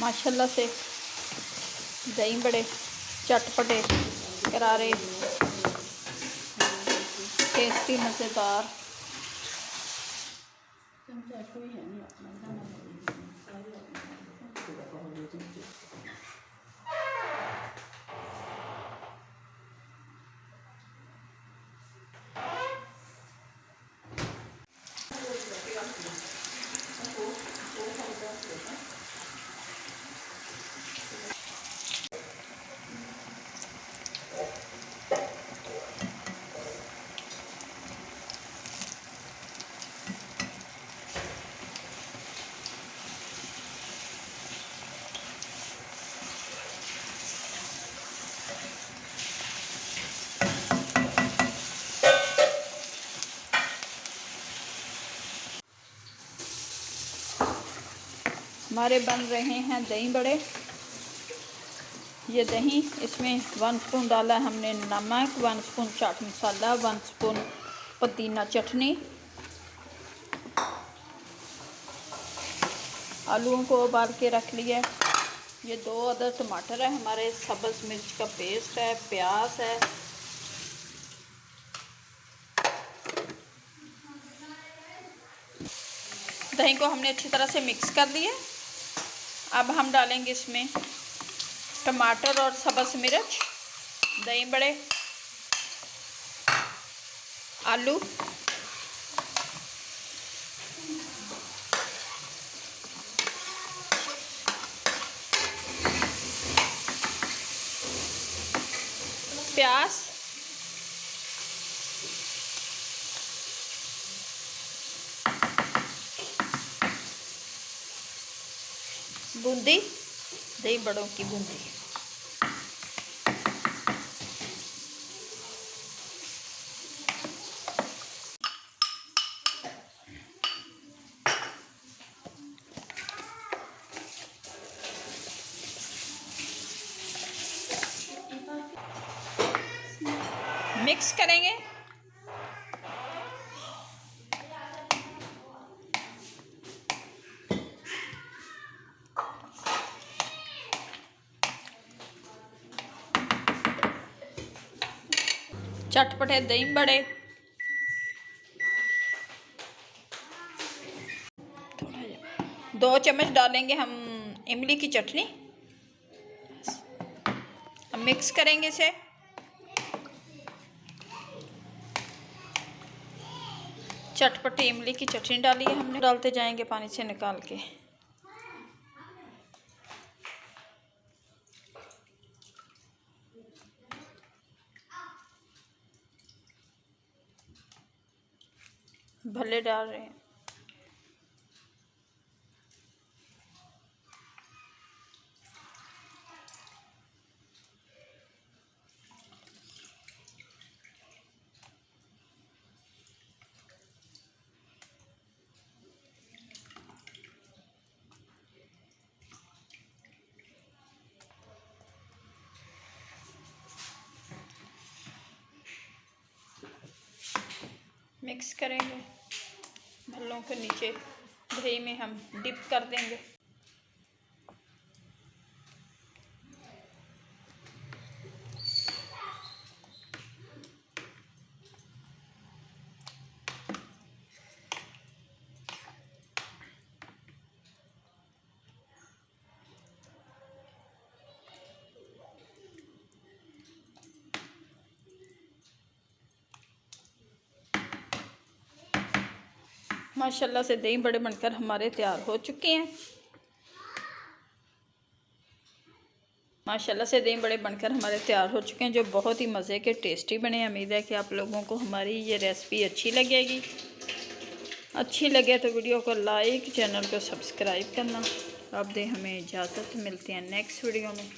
माशाल्लाह से दही बड़े चटपटे, करारे, टेस्टी, मज़ेदार। हमारे बन रहे हैं दही बड़े। ये दही, इसमें 1 स्पून डाला हमने नमक, 1 स्पून चाट मसाला, 1 स्पून पुदीना चटनी। आलूओं को उबाल के रख लिया। ये 2 अदर टमाटर है हमारे, सब्ज़ मिर्च का पेस्ट है, प्याज है। दही को हमने अच्छी तरह से मिक्स कर लिया। अब हम डालेंगे इसमें टमाटर और सब्ज़ मिर्च, दही बड़े, आलू, प्याज, बूंदी, दही बड़ों की बूंदी। मिक्स करेंगे। चटपटे दही बड़े, 2 चम्मच डालेंगे हम इमली की चटनी। अब मिक्स करेंगे इसे। चटपटी इमली की चटनी डाली है हमने, डालते जाएंगे पानी से निकाल के। भले डाल रहे हैं। मिक्स करेंगे। भल्लों के नीचे दही में हम डिप कर देंगे। माशाल्लाह से दही बड़े बनकर हमारे तैयार हो चुके हैं। माशाल्लाह से दही बड़े बनकर हमारे तैयार हो चुके हैं, जो बहुत ही मज़े के टेस्टी बने। उम्मीद है कि आप लोगों को हमारी ये रेसिपी अच्छी लगेगी। अच्छी लगे तो वीडियो को लाइक, चैनल को सब्सक्राइब करना। अब दे हमें इजाज़त, मिलते हैं नेक्स्ट वीडियो में।